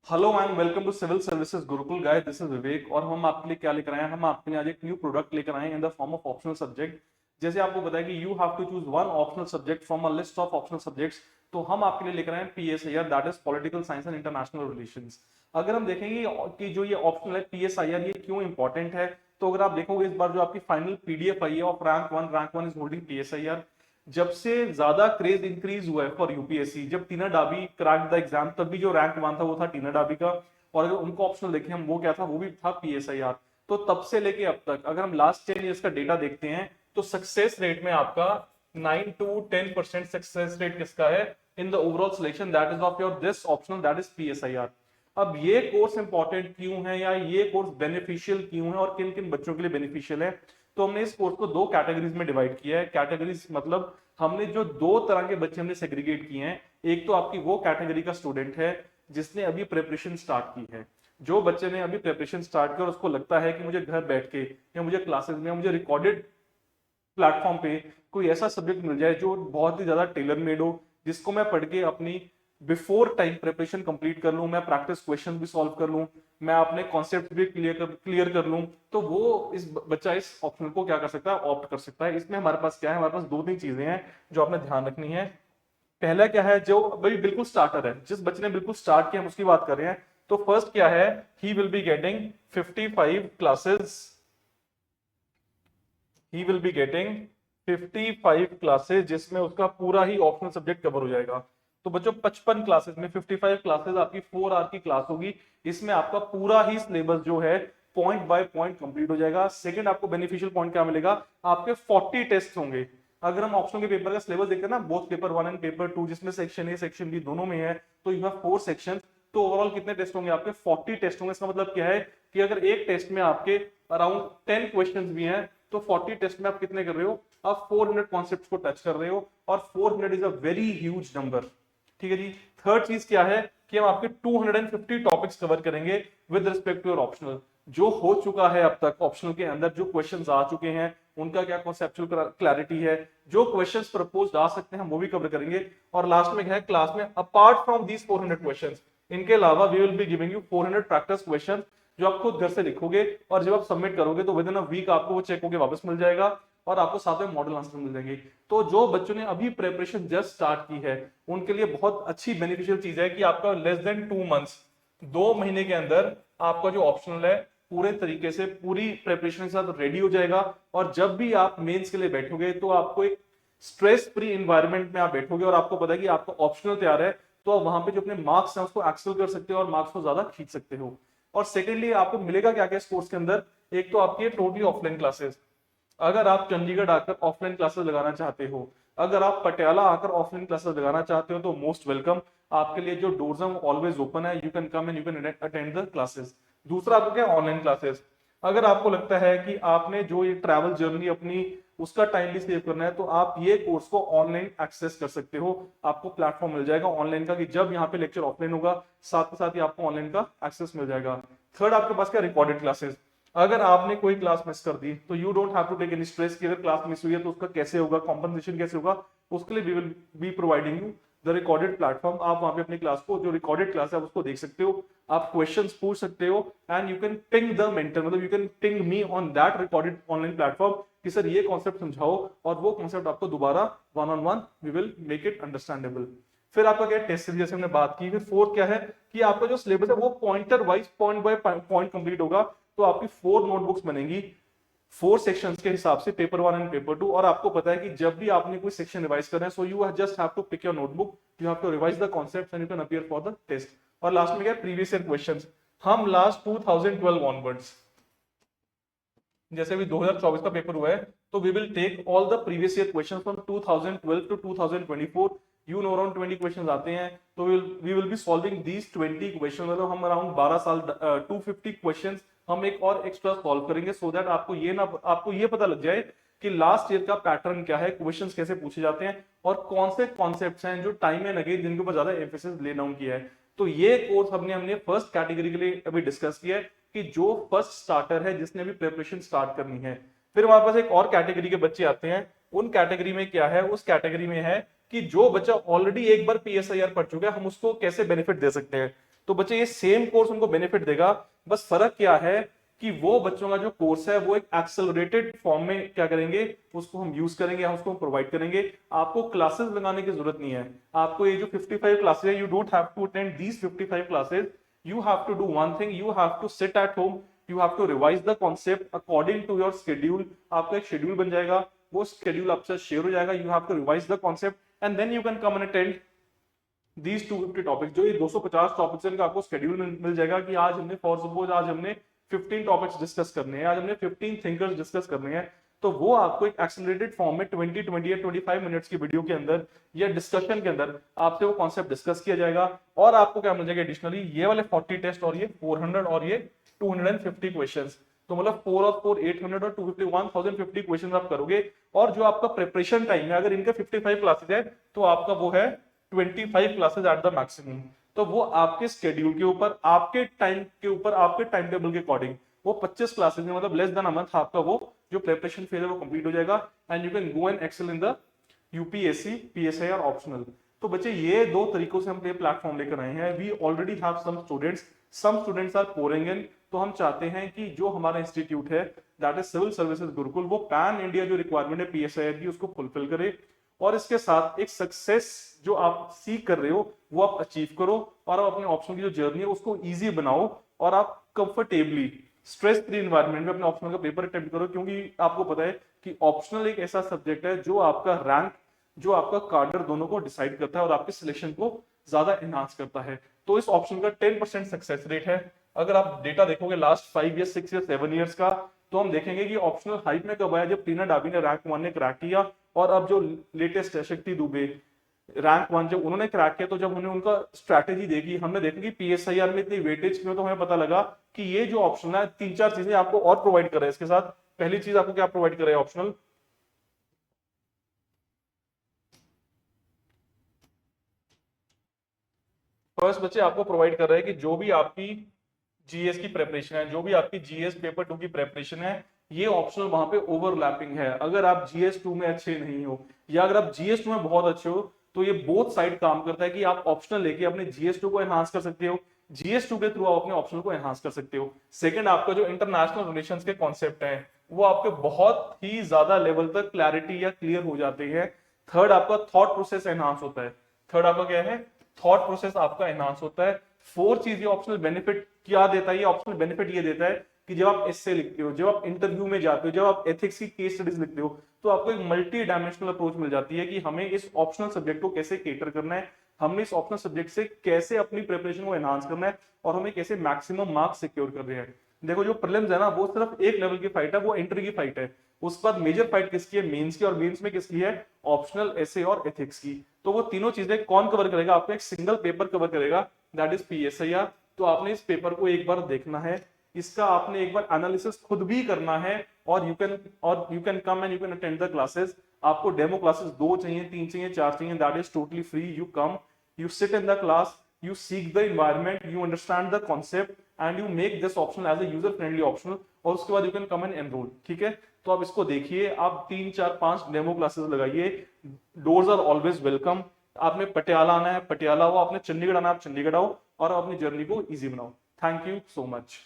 Hello and welcome to civil services Gurukul guys, this is Vivek और हम आपके लिए क्या लेकर आए हैं। हम आपके लिए आज एक न्यू प्रोडक्ट लेकर आए हैं in the form of optional subject. जैसे आपको बताया कि you have to choose one optional subject from a list of optional subjects, तो हम आपके लिए लेकर आए हैं PSIR, that is political science and international relations. अगर हम देखेंगे कि जो ये ऑप्शनल है पीएसआईआर, ये क्यों इंपॉर्टेंट है, तो अगर आप देखोगे इस बार जो आपकी फाइनल पीडीएफ आई है of rank one is holding PSIR. जब से ज्यादा क्रेज इंक्रीज हुआ है फॉर यूपीएससी, जब टीना डाबी क्रैक्ड द एग्जाम, तब भी जो रैंक वन था वो था टीना डाबी का। और अगर उनको ऑप्शनल देखें हम, वो क्या था, वो भी था पीएसआईआर। तो तब से लेके अब तक अगर हम लास्ट 10 ईयर्स का डेटा देखते हैं तो सक्सेस रेट में आपका 9 to 10% सक्सेस रेट किसका है in the overall selection, that is of your this optional, that is PSIR. अब ये कोर्स इंपॉर्टेंट क्यों है या ये कोर्स बेनिफिशियल क्यों है और किन किन बच्चों के लिए बेनिफिशियल है, तो हमने इस कोर्स को दो कैटेगरीज में डिवाइड किया है। कैटेगरीज मतलब हमने जो दो तरह के बच्चे हमने सेग्रीगेट किए हैं। एक तो आपकी वो कैटेगरी का स्टूडेंट है जिसने अभी प्रिपरेशन स्टार्ट की है। जो बच्चे ने अभी प्रिपरेशन स्टार्ट किया और उसको लगता है कि मुझे घर बैठ के या मुझे क्लासेस में या मुझे रिकॉर्डेड प्लेटफॉर्म पे कोई ऐसा सब्जेक्ट मिल जाए जो बहुत ही ज्यादा टेलर मेड हो, जिसको मैं पढ़ के अपनी बिफोर टाइम प्रिपरेशन कंप्लीट कर लूं, मैं प्रैक्टिस क्वेश्चन भी सॉल्व कर लूं, मैं अपने कॉन्सेप्ट भी क्लियर कर लूं, तो वो इस बच्चा इस ऑप्शन को क्या कर सकता है, ऑप्ट कर सकता है। इसमें हमारे पास क्या है, हमारे पास दो तीन चीजें हैं जो आपने ध्यान रखनी है। पहला क्या है, जो भाई बिल्कुल स्टार्टर है, जिस बच्चे ने बिल्कुल स्टार्ट किया हम उसकी बात कर रहे हैं। तो फर्स्ट क्या है, he will be getting 55 classes, he will be getting 55 classes जिसमें उसका पूरा ही ऑप्शनल सब्जेक्ट कवर हो जाएगा। तो बच्चों 55 क्लासेस में 55 क्लासेस आपकी 4 आवर की क्लास होगी। इसमें आपका पूरा ही सिलेबस जो है पॉइंट बाय पॉइंट कंप्लीट हो जाएगा। सेकंड आपको बेनिफिशियल पॉइंट क्या मिलेगा, आपके 40 टेस्ट होंगे। अगर हम ऑप्शनल के पेपर का सिलेबस देखते हैं ना, बोथ पेपर 1 एंड पेपर 2, जिसमें सेक्शन ए सेक्शन बी दोनों में है, तो यू हैव 4 सेक्शन। तो ओवरऑल कितने टेस्ट होंगे आपके, 40 टेस्ट होंगे। इसका मतलब क्या है कि अगर एक टेस्ट में आपके अराउंड 10 क्वेश्चंस भी हैं तो 40 टेस्ट में आप कितने कर रहे हो, आप 400 कॉन्सेप्ट्स को टच कर रहे हो, और 400 is a very huge number. ठीक है जी। थर्ड चीज क्या है कि हम आपके 250 टॉपिक्स कवर करेंगे with respect to your optional. जो हो चुका है अब तक ऑप्शनल के अंदर, जो क्वेश्चंस आ चुके हैं उनका क्या कॉन्सेप्चुअल क्लैरिटी है, जो क्वेश्चंस प्रपोज आ सकते हैं हम वो भी कवर करेंगे। और लास्ट में क्या है, क्लास में अपार्ट फ्रॉम दीज 400 क्वेश्चंस, इनके अलावा we will be giving you 400 practice questions जो आप खुद घर से लिखोगे, और जब आप सबमिट करोगे तो विद इन अ वीक आपको वो चेक होके वापस मिल जाएगा और आपको साथ में मॉडल आंसर मिल जाएंगे। तो जो बच्चों ने अभी प्रिपरेशन जस्ट स्टार्ट की है उनके लिए बहुत अच्छी बेनिफिशियल चीज है कि आपका लेस देन 2 मंथ्स, 2 महीने के अंदर आपका जो ऑप्शनल है पूरे तरीके से पूरी प्रिपरेशन के साथ रेडी हो जाएगा। और जब भी आप मेंस के लिए बैठोगे तो आपको एक स्ट्रेस फ्री इन्वायरमेंट में आप बैठोगे और आपको पता है कि आपका ऑप्शनल तैयार है, तो आप वहां पे जो अपने मार्क्स हैं उसको एक्सेल कर सकते हो और मार्क्स को ज्यादा खींच सकते हो। और सेकेंडली आपको मिलेगा क्या क्या इस कोर्स के अंदर, एक तो आपकी टोटली ऑफलाइन क्लासेस। अगर आप चंडीगढ़ आकर ऑफलाइन क्लासेस लगाना चाहते हो, अगर आप पटियाला आकर ऑफलाइन क्लासेस लगाना चाहते हो, तो मोस्ट वेलकम। आपके लिए जो डोर्स हैं ऑलवेज ओपन है, you can come and you can attend the classes. दूसरा आपको क्या, ऑनलाइन क्लासेस। अगर आपको लगता है कि आपने जो ये ट्रैवल जर्नी अपनी उसका टाइम भी सेव करना है, तो आप ये कोर्स को ऑनलाइन एक्सेस कर सकते हो। आपको प्लेटफॉर्म मिल जाएगा ऑनलाइन का कि जब यहाँ पे लेक्चर ऑफलाइन होगा साथ ही साथ ही आपको ऑनलाइन का एक्सेस मिल जाएगा। थर्ड आपके पास क्या, रिकॉर्डेड क्लासेस। अगर आपने कोई क्लास मिस कर दी तो you don't have to take any stress कि अगर क्लास मिस हुई है तो उसका कैसे होगा, कॉम्पनसेशन कैसे होगा। उसके लिए we will be providing you the recorded platform. आप वहां पे अपनी क्लास को, जो रिकॉर्डेड क्लास है, उसको देख सकते हो, आप क्वेश्चंस पूछ सकते हो, and you can ping the mentor, मतलब you can ping me on that recorded online platform कि सर ये कॉन्सेप्ट समझाओ, और वो कॉन्सेप्ट आपको दोबारा one on one we will make it understandable. फिर आपका क्या, टेस्ट सीरीज जैसे हमने बात की। फिर फोर्थ क्या है कि आपका जो सिलेबस है वो pointer wise point by point complete होगा। तो आपकी 4 नोटबुक्स बनेंगी 4 सेक्शंस के हिसाब से, पेपर 1 एंड पेपर 2। और आपको पता है कि जब भी आपने कोई सेक्शन रिवाइज करना है, so you just have to pick your notebook, you have to revise the concepts and you can appear for the test. और लास्ट में क्या, प्रीवियस ईयर क्वेश्चंस। हम लास्ट 2012 ऑनवर्ड्स, जैसे अभी 2024 का पेपर हुआ है, तो we will take all the previous year questions from 2012 to 2024। You know around 20 questions आते हैं, तो we will be solving these 20 question. मतलब हम अराउंड 12 साल 250 क्वेश्चंस हम एक और एक्स्ट्रा सॉल्व करेंगे, सो दैट आपको ये पता लग जाए कि लास्ट ईयर का पैटर्न क्या है, क्वेश्चंस कैसे पूछे जाते हैं, और कौन से कॉन्सेप्ट्स हैं जो टाइम एंड अगेन जिनके ऊपर ज्यादा एम्फेसिस ले डाउन किया है। तो ये कोर्स हमने फर्स्ट कैटेगरी के लिए अभी डिस्कस किया है कि जो फर्स्ट स्टार्टर है, जिसने अभी प्रिपरेशन स्टार्ट करनी है। फिर हमारे पास एक और कैटेगरी के बच्चे आते हैं। उन कैटेगरी में क्या है, उस कैटेगरी में है कि जो बच्चा ऑलरेडी एक बार पीएसआईआर पढ़ चुका है, हम उसको कैसे बेनिफिट दे सकते हैं। तो बच्चे ये सेम कोर्स उनको बेनिफिट देगा, बस फर्क क्या है कि वो बच्चों का जो कोर्स है वो एक एक्सेलरेटेड फॉर्म में क्या करेंगे, उसको हम यूज करेंगे या उसको हम प्रोवाइड करेंगे। आपको क्लासेस लगाने की जरूरत नहीं है। आपको ये जो 55 क्लासेस है, you don't have to attend these 55 classes, you have to do one thing, you have to sit at home, you have to revise the concept according to your schedule। आपका एक शेड्यूल बन जाएगा, वो schedule आपसे share हो जाएगा, you have to revise the concept and then you can come and attend these 250 topics. जो ये 250 टॉपिक्स हैं, इनका आपको शेड्यूल मिल जाएगा कि आज हमने फॉर सपोज आज हमने 15 टॉपिक्स डिस्कस करने हैं, आज हमने 15 थिंकर्स डिस्कस करने हैं, तो वो आपको एक एक्सेलरेटेड फॉर्म में 20 या 25 मिनट्स की वीडियो के अंदर या डिस्कशन के अंदर आपसे वो कॉन्सेप्ट डिस्कस किया जाएगा। और आपको क्या मिल जाएगा एडिशनली, ये वाले 40 टेस्ट और ये 400 और ये 250 क्वेश्चंस। तो मतलब 4 और 4 800 और 250 1050 क्वेश्चंस आप करोगे। और जो आपका प्रिपरेशन टाइम है, अगर इनका 55 क्लासेस है तो आपका वो है 25 क्लासेस एट द मैक्सिमम। तो वो आपके स्केड्यूल के ऊपर, आपके टाइम के ऊपर, आपके टाइम टेबल के अकॉर्डिंग वो 25 क्लासेस में, मतलब लेस देन अ मंथ आपका वो जो प्रिपरेशन फेज है वो कंप्लीट हो जाएगा and you can go and excel in the UPSC PSI और ऑप्शनल। तो बच्चे ये दो तरीकों से हम ये प्लेटफॉर्म लेकर आए हैं। We already have some students are pouring in. तो हम चाहते हैं कि जो हमारा इंस्टीट्यूट है that is Civil services Gurukul, वो पैन इंडिया जो रिक्वायरमेंट है पीएसआई की उसको फुलफिल करे और इसके साथ एक सक्सेस जो आप सीख कर रहे हो वो आप अचीव करो और आप अपने ऑप्शन की जो जर्नी है उसको इजी बनाओ और आप कंफर्टेबली स्ट्रेस फ्री एनवायरनमेंट में अपने ऑप्शनल का पेपर अटेम्प्ट करो। क्योंकि आपको पता है कि ऑप्शनल एक ऐसा सब्जेक्ट है जो आपका रैंक, जो आपका कार्डर दोनों को डिसाइड करता है और आपके सिलेक्शन को ज्यादा एनहांस करता है। तो इस ऑप्शन का 10% सक्सेस रेट है। अगर आप डेटा देखोगे लास्ट 5 या 6 या 7 ईयर्स का, तो हम देखेंगे कि ऑप्शनल हाइप में कब आया, जब टीना डाबी ने रैंक 1 ने क्रैक किया। और अब जो लेटेस्ट है शक्ति दुबे रैंक 1 जब उन्होंने क्रैक किया, तो जब उन्होंने उनका स्ट्रैटेजी देखी, हमने देखा कि पीएसआईआर में इतनी वेटेज क्यों, तो हमें पता लगा कि ये जो ऑप्शन है 3-4 चीजें आपको और प्रोवाइड कर रहा है इसके साथ। पहली चीज आपको क्या प्रोवाइड कर रहा है ऑप्शनल, फर्स्ट बच्चे आपको प्रोवाइड कर रहा है कि जो भी आपकी जीएस की प्रेपरेशन है, जो भी आपकी जीएस पेपर 2 की प्रेपरेशन है, ये ऑप्शनल वहां पे ओवरलैपिंग है। अगर आप जीएस 2 में अच्छे नहीं हो या अगर आप जीएस 2 में बहुत अच्छे हो, तो ये बोथ साइड काम करता है कि आप ऑप्शनल लेके अपने जीएस 2 को एनहांस कर सकते हो, जीएस 2 के थ्रू आप अपने ऑप्शनल को एनहांस कर सकते हो। सेकंड, आपका जो इंटरनेशनल रिलेशंस के कॉन्सेप्ट है वो आपके बहुत ही ज्यादा लेवल तक क्लैरिटी या क्लियर हो जाते हैं। थर्ड, आपका थॉट प्रोसेस एनहांस होता है। थर्ड आपका क्या है, थॉट प्रोसेस आपका एनहांस होता है। फोर्थ चीज, ये ऑप्शनल बेनिफिट क्या देता है, ये ऑप्शनल बेनिफिट ये देता है कि जब आप एस्से लिखते हो, जब आप इंटरव्यू में जाते हो, जब आप एथिक्स की केस स्टडीज लिखते हो, तो आपको एक मल्टी डायमेंशनल अप्रोच मिल जाती है कि हमें इस ऑप्शनल सब्जेक्ट को कैसे केटर करना है, हमने इस ऑप्शनल सब्जेक्ट से कैसे अपनी प्रिपरेशन को एनहांस करना है और हमें कैसे मैक्सिमम मार्क्स सिक्योर कर रहे हैं। देखो जो प्रीलिम्स है ना, वो सिर्फ एक लेवल की फाइट है, वो एंट्री की फाइट है। उसके बाद मेजर फाइट किसकी है, मेंस की, और मेंस में किसकी है, ऑप्शनल, एसे और एथिक्स की। तो वो तीनों चीजें कौन कवर करेगा, आपको एक सिंगल पेपर कवर करेगा, दैट इज पीएसआईआर। तो आपने इस पेपर को एक बार देखना है, इसका आपने एक बार एनालिसिस खुद भी करना है और you can come and you can attend the classes. आपको डेमो क्लासेस 2 चाहिए, 3 चाहिए, 4 चाहिए, that is totally free. You come, you sit in the class, you seek the environment, you understand the concept and you make this optional as a user friendly optional और उसके बाद you can come and enroll। ठीक है, तो आप इसको देखिए, आप 3 4 5 डेमो क्लासेस लगाइए, डोर्स आर ऑलवेज वेलकम। आपने पटियाला आना है पटियाला आओ, आपने चंडीगढ़ आना है आप चंडीगढ़ आओ और अपनी जर्नी को इजी बनाओ। Thank you so much.